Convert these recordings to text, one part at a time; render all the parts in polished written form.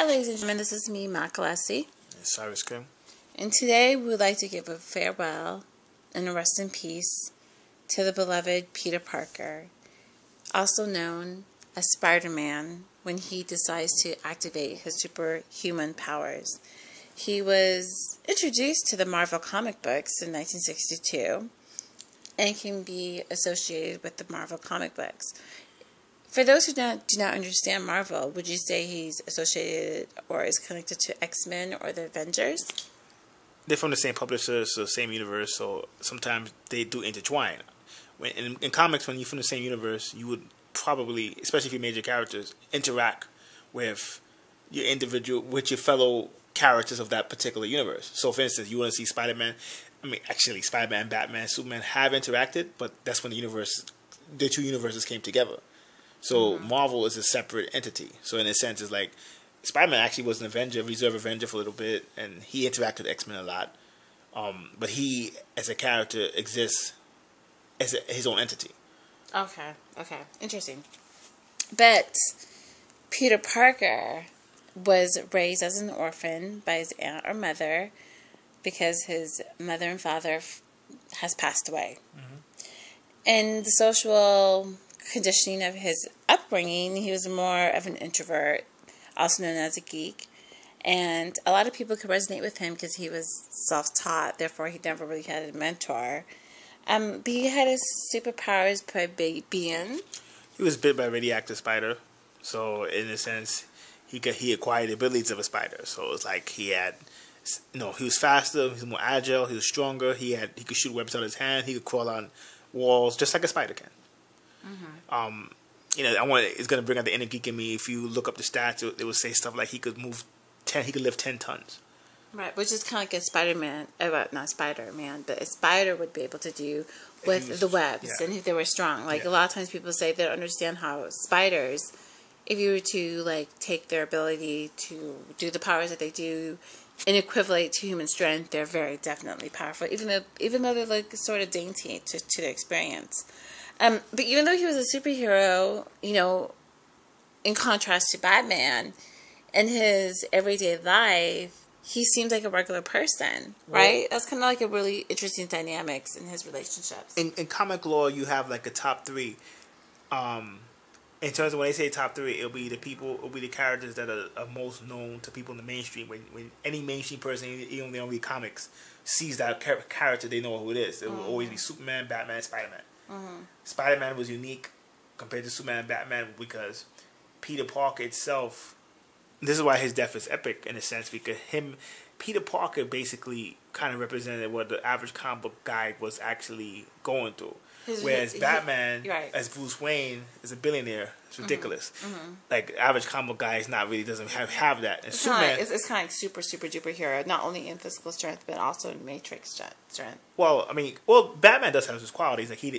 ladies and gentlemen, this is me, Makalesi. And Siris Kim. And today we would like to give a farewell and a rest in peace to the beloved Peter Parker, also known as Spider-Man, when he decides to activate his superhuman powers. He was introduced to the Marvel comic books in 1962 and can be associated with the Marvel comic books. For those who do not understand Marvel, would you say he's associated or is connected to X-Men or the Avengers? They're from the same publisher, so same universe, so sometimes they do intertwine. In comics, when you're from the same universe, you would probably, especially if you're major characters, interact with your fellow characters of that particular universe. So, for instance, you want to see Spider-Man. Actually, Spider-Man, Batman, Superman have interacted, but that's when the two universes came together. So Marvel is a separate entity. So in a sense, it's like Spider-Man actually was an Avenger, Reserve Avenger for a little bit, and he interacted with X-Men a lot. But he, as a character, exists as his own entity. Okay, interesting. But Peter Parker was raised as an orphan by his aunt or mother because his mother and father has passed away. And the social conditioning of his upbringing, he was more of an introvert, also known as a geek. And a lot of people could resonate with him because he was self-taught, therefore he never really had a mentor. But he had his superpowers by being... He was bit by a radioactive spider, so in a sense, he acquired the abilities of a spider. So it's like he was faster, he was more agile, he was stronger, he could shoot webs out of his hand, he could crawl on walls just like a spider can. It's gonna bring out the inner geek in me. If you look up the stats, it would say stuff like he could lift 10 tons. Right, which is kind of like a Spider-Man, not Spider-Man, but a spider would be able to do with the webs, and if they were strong. Like a lot of times people say they don't understand how spiders, if you were to take their ability to do the powers that they do and equivalent to human strength, they're very definitely powerful, even though they're sort of dainty to their experience. But even though he was a superhero, in contrast to Batman, in his everyday life, he seems like a regular person, right? That's kind of like a really interesting dynamics in his relationships. In comic lore, you have a top three. In terms of when they say top three, it'll be the characters that are most known to people in the mainstream. When any mainstream person, even if they don't read comics, sees that character, they know who it is. It will always be Superman, Batman, Spider-Man. Spider-Man was unique compared to Superman and Batman because Peter Parker itself, this is why his death is epic in a sense, because Peter Parker basically kind of represented what the average comic book guy was actually going through. Whereas Batman, as Bruce Wayne, is a billionaire. It's ridiculous. Like the average comic book guy doesn't have that. And Superman, it's kind of like super duper hero, not only in physical strength but also in matrix strength. Well, Batman does have his qualities. He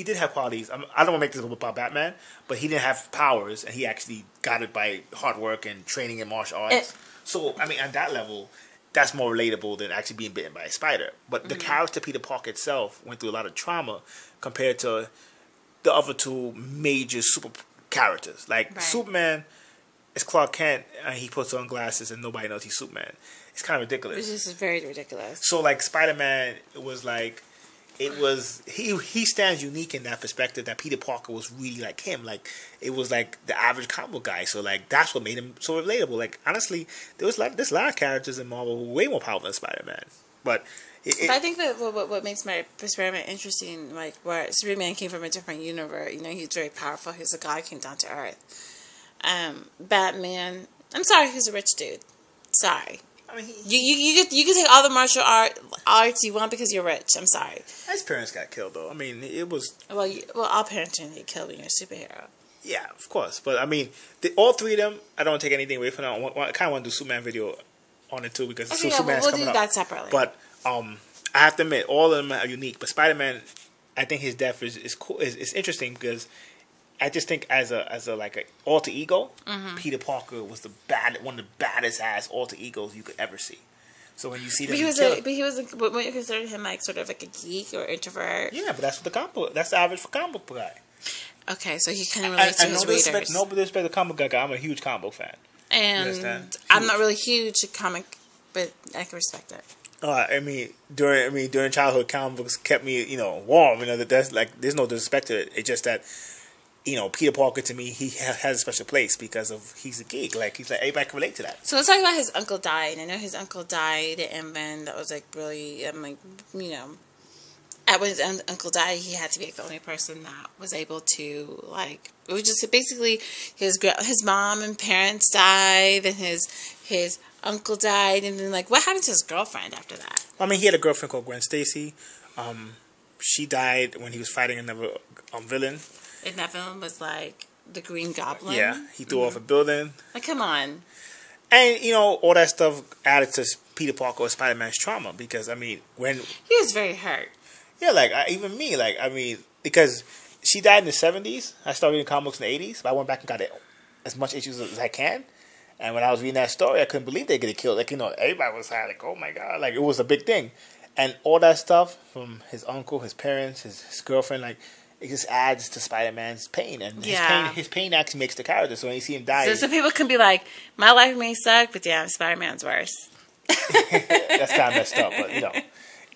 did have qualities. I don't want to make this about Batman, but he didn't have powers, and he actually got it by hard work and training in martial arts. So on that level, that's more relatable than actually being bitten by a spider. But the character Peter Parker itself went through a lot of trauma compared to the other two major super characters. Superman is Clark Kent, and he puts on glasses and nobody knows he's Superman. It's kind of ridiculous. This is very ridiculous. So Spider-Man, he stands unique in that perspective that Peter Parker was really like him. It was the average comic book guy. So that's what made him so relatable. Honestly, there's a lot of characters in Marvel who are way more powerful than Spider-Man. But I think that what makes Spider-Man interesting, where Superman came from a different universe. He's very powerful. He's a god, came down to earth. Batman, I'm sorry, he's a rich dude. Sorry. You can take all the martial arts you want because you're rich. I'm sorry. His parents got killed, though. It was... Well, all parents get killed when you're a superhero. Yeah, of course. But, all three of them, I don't take anything away from them. I kind of want to do a Superman video on it, too, because Superman's coming up. We'll do that separately. But I have to admit, all of them are unique. But Spider-Man, I think his death is cool. It's interesting because I just think as a alter ego, Peter Parker was one of the baddest ass alter egos you could ever see. So when you see them, but you consider him sort of like a geek or introvert. Yeah, but that's the average comic book guy. Okay, so he kind of relates to his readers. No disrespect to comic book guy. I'm a huge comic book fan. And I'm not really huge a comic, but I can respect it. During childhood, comic books kept me, warm. That's like, there's no disrespect to it. It's just that, Peter Parker, to me, he has a special place because of he's a geek. Like, he's like, everybody can relate to that. So let's talk about his uncle died. I know his uncle died, and then that was like really, when his uncle died, he had to be like the only person that was able to, like, it was just basically his mom and parents died, and his uncle died, and then, like, what happened to his girlfriend after that? He had a girlfriend called Gwen Stacy. She died when he was fighting another villain. And that villain was like the Green Goblin. Yeah, he threw off a building. Like, come on. And all that stuff added to Peter Parker or Spider-Man's trauma because when he was very hurt. Yeah, like even me, because she died in the 70s. I started reading comic books in the 80s, but I went back and got as much issues as I can. And when I was reading that story, I couldn't believe they get killed. Like, everybody was like, oh my God, like, it was a big thing. And all that stuff from his uncle, his parents, his girlfriend, like, it just adds to Spider-Man's pain. And his pain actually makes the character. So when you see him die... So some people can be like, my life may suck, but damn, Spider-Man's worse. That's kind of messed up, but,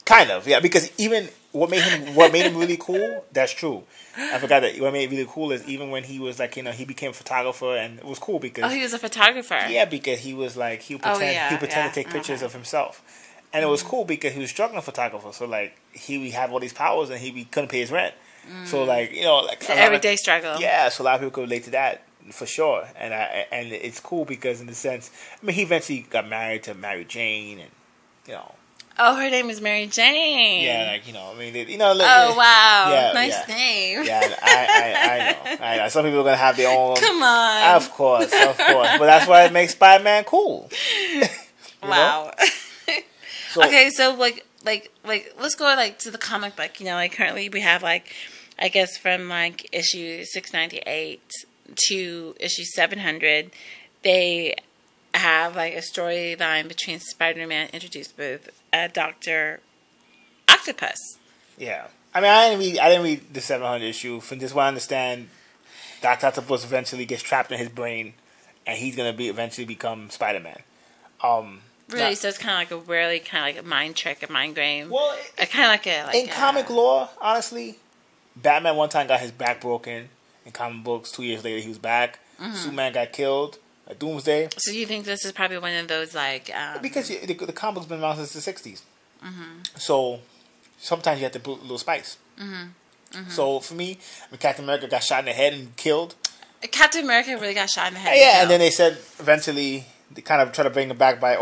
kind of, yeah. Because even what made him really cool, that's true. I forgot that what made it really cool is even when he was like, he became a photographer, and it was cool because... Oh, he was a photographer. Yeah, because he was like, he would pretend to take pictures of himself. And it was cool because he was struggling photographer. So, like, he had all these powers and he couldn't pay his rent. So, like, like... The everyday struggle. Yeah, so a lot of people could relate to that, for sure. And it's cool because, in the sense... he eventually got married to Mary Jane and, Oh, her name is Mary Jane. Yeah, like, oh, wow. Yeah, nice name. Yeah, I know. Some people are going to have their own... Come on. Of course. But that's why it makes Spider-Man cool. Wow. Okay, so, like, let's go, like, to the comic book. Currently we have, like, I guess from, like, issue 698 to issue 700, they have, like, a storyline between Spider-Man introduced with Dr. Octopus. Yeah. I didn't read the 700 issue. From just what I understand, Dr. Octopus eventually gets trapped in his brain, and he's going to eventually become Spider-Man. Really? So it's kind of like a mind trick, a mind game. Well, kind of like a... in comic lore, honestly, Batman one time got his back broken. In comic books, 2 years later, he was back. Mm-hmm. Superman got killed. Doomsday. So you think this is probably one of those, like... because the comic book's been around since the 60s. Mm-hmm. So sometimes you have to put a little spice. Mm-hmm. Mm-hmm. So for me, when Captain America got shot in the head and killed... Captain America really got shot in the head. Yeah, and then they said eventually... They kind of try to bring him back by it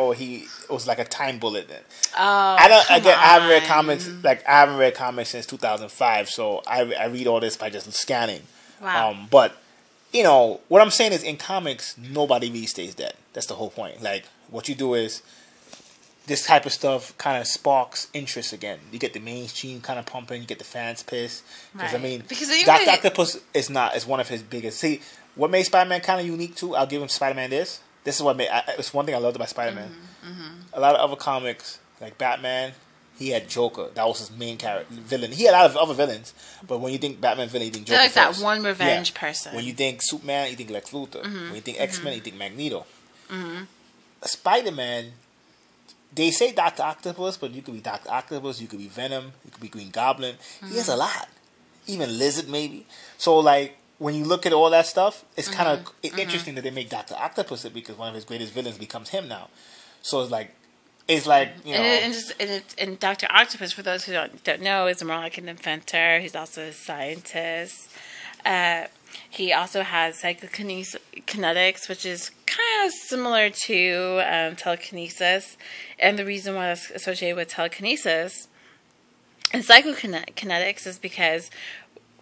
was like a time bullet. Then I haven't read comics I haven't read comics since 2005, so I read all this by just scanning. Wow. But what I'm saying is in comics nobody really stays dead. That's the whole point. Like what you do is this type of stuff kind of sparks interest again. You get the mainstream kind of pumping. You get the fans pissed because Dr. Octopus is one of his biggest. See what made Spider-Man kind of unique too. I'll give him Spider-Man this. This is what it's one thing I loved about Spider-Man. Mm-hmm. A lot of other comics, like Batman, he had Joker. That was his main villain. He had a lot of other villains, but when you think Batman villain, you think Joker. Like first. That one revenge person. When you think Superman, you think Lex Luthor. Mm-hmm. When you think X-Men, you think Magneto. Mm-hmm. Spider-Man, they say Dr. Octopus, but you could be Dr. Octopus, you could be Venom, you could be Green Goblin. Mm-hmm. He has a lot. Even Lizard, maybe. So, like, when you look at all that stuff, it's kind of interesting that they make Dr. Octopus it because one of his greatest villains becomes him now. So it's like And Dr. Octopus, for those who don't know, is more like an inventor. He's also a scientist. He also has psychokinetics, which is kind of similar to telekinesis. And the reason why it's associated with telekinesis and psychokinetics is because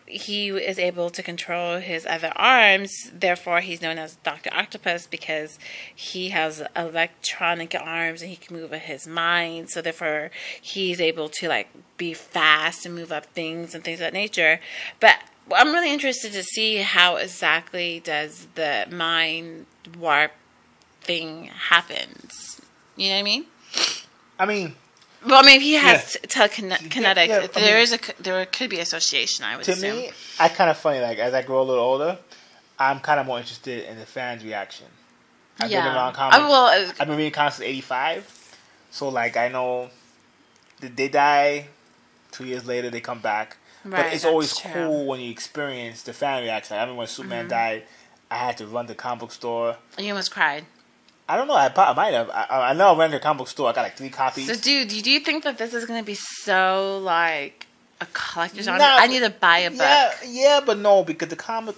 he is able to control his other arms. Therefore, he's known as Dr. Octopus because he has electronic arms and he can move with his mind. So therefore, he's able to like be fast and move up things and things of that nature. But I'm really interested to see how exactly does the mind warp thing happens. You know what I mean? Well, I mean, if he has telekinetic, there could be association, I would assume. To me, I kind of funny, like, as I grow a little older, I'm kind of more interested in the fans' reaction. I've been around comics. I've been reading comics since '85. So like I know they die. 2 years later, they come back. Right, but it's always cool when you experience the fan reaction. I remember when Superman died, I had to run to the comic book store. You almost cried. I don't know. I might have. I know I ran to the comic book store. I got like 3 copies. So, dude, do you think that this is going to be so, like, a collector's item? I need to buy a book. Yeah, but no, because the comic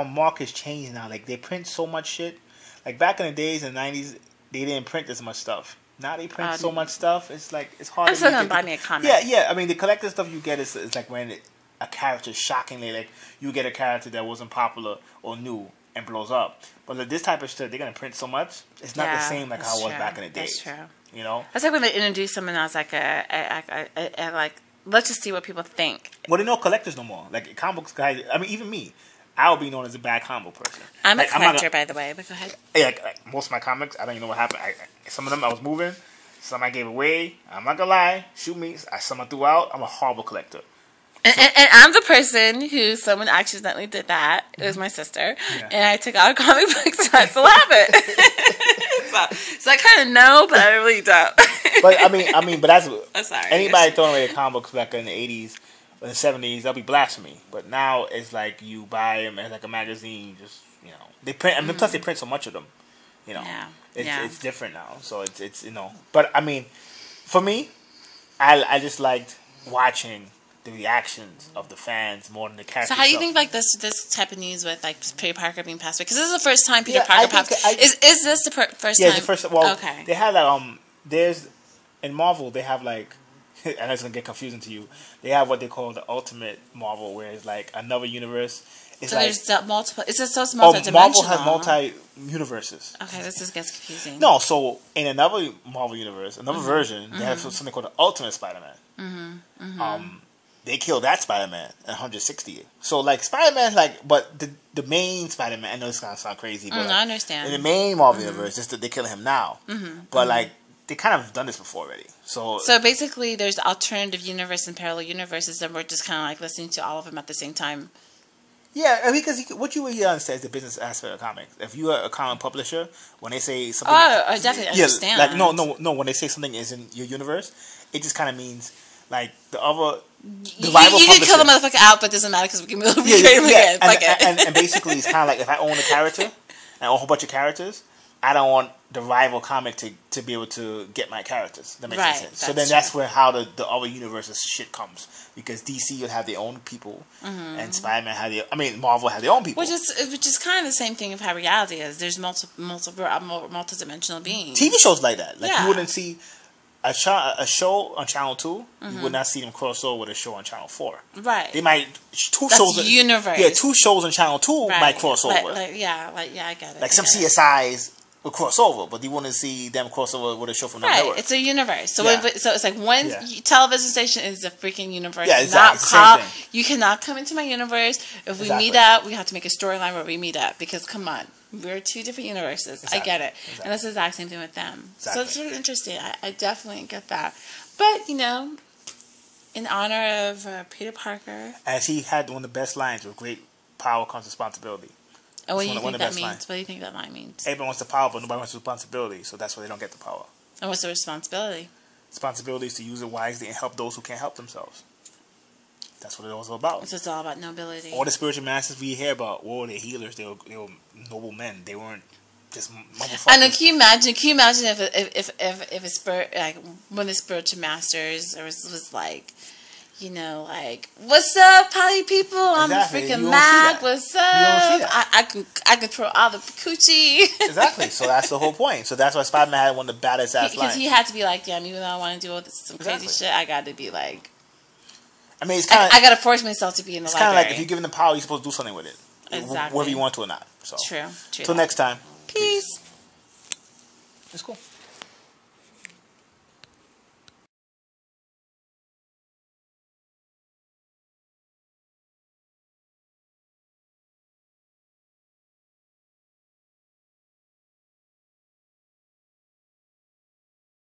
market's changed now. Like, they print so much shit. Like, back in the days, in the 90s, they didn't print this much stuff. Now they print so much stuff. It's like it's hard. I'm still gonna buy me a comic. Yeah. I mean, the collector stuff you get is like when a character shockingly like you get a character that wasn't popular or new and blows up. But like, this type of shit, they're gonna print so much. It's not the same like how it was back in the days. That's true. You know, that's like when they introduced someone else like like let's just see what people think. Well, they know collectors no more. Like comic books guys. I mean, even me. I'll be known as a bad comic book person. I'm a collector, by the way, but go ahead. Yeah, like most of my comics, I don't even know what happened. Some of them I was moving, some I gave away. I'm not gonna lie, shoot me. Some I threw out. I'm a horrible collector. And I'm the person who someone accidentally did that. It was my sister, and I took out comic books, and I still have it. so I kind of know, but I really don't. But I mean, but that's I'm sorry. Anybody throwing away the comic books back in the '80s. In the '70s, that'll be blasphemy. But now it's like you buy them as like a magazine. Just they print. I mean, plus they print so much of them. It's different now. So it's But I mean, for me, I just liked watching the reactions of the fans more than the characters. So how do you think like this type of news with like Peter Parker being passed away? Because this is the first time Peter Parker passed. Is this the first time? Yeah, it's the first. Well, okay. They had there's in Marvel they have like. I know it's gonna get confusing to you. They have what they call the Ultimate Marvel, where it's like another universe. So there's multiple. It's just so multi-dimensional. Marvel has multi-universes. Okay, this just gets confusing. No, so in another Marvel universe, another version, they have something called the Ultimate Spider-Man. They killed that Spider-Man in 160. So like Spider-Man, like, but the main Spider-Man. I know it's gonna sound crazy, but I understand. In the main Marvel universe, just that they kill him now. But like. They kind of done this before already. So basically, there's alternative universe and parallel universes, and we're just kind of like listening to all of them at the same time. Yeah, I mean, because what you really understand is the business aspect of comics. If you are a comic publisher, when they say something, I definitely understand. Like no. When they say something is in your universe, it just kind of means like the other. You can kill the motherfucker out, but it doesn't matter because we can recreate him again. And basically, it's kind of like if I own a character and own a whole bunch of characters. I don't want the rival comic to be able to get my characters. That makes sense. So then that's where how the other universes shit comes. Because DC will have their own people, and Spider-Man Marvel have their own people. Which is kind of the same thing of how reality is. There's multi-dimensional beings. TV shows like that. Like you wouldn't see a show on Channel 2. You would not see them cross over with a show on Channel 4. Right. They might universe. Yeah, 2 shows on Channel 2 might cross over. I get it. Like some CSIs. Will cross over, but you wouldn't see them cross over with a show from the network. It's a universe. So it's like one television station is a freaking universe. Yeah, exactly. You cannot come into my universe. If we meet up, we have to make a storyline where we meet up because come on, we're 2 different universes. I get it, and that's the exact same thing with them. So it's really interesting. I definitely get that. But in honor of Peter Parker, as he had one of the best lines, "With great power comes responsibility." And what do you think that means? What do you think that line means? Everyone wants the power, but nobody wants the responsibility. So that's why they don't get the power. And what's the responsibility? Responsibility is to use it wisely and help those who can't help themselves. That's what it was all about. So it's all about nobility. All the spiritual masters we hear about, they're healers. They were noble men. They weren't just motherfuckers. I know. Can you imagine if a spirit, like one of the spiritual masters was like. Like, what's up, party people? I'm freaking Mac. What's up? I control all the coochie. Exactly. So that's the whole point. So that's why Spider-Man had one of the baddest ass lines. Because he had to be like, damn, even though I want to do some crazy shit, I got to be like. I mean, it's kind of. I got to force myself to be in the library. It's kind of like if you're given the power, you're supposed to do something with it. Exactly. Whether you want to or not. So. True. Till next time. Peace. It's cool.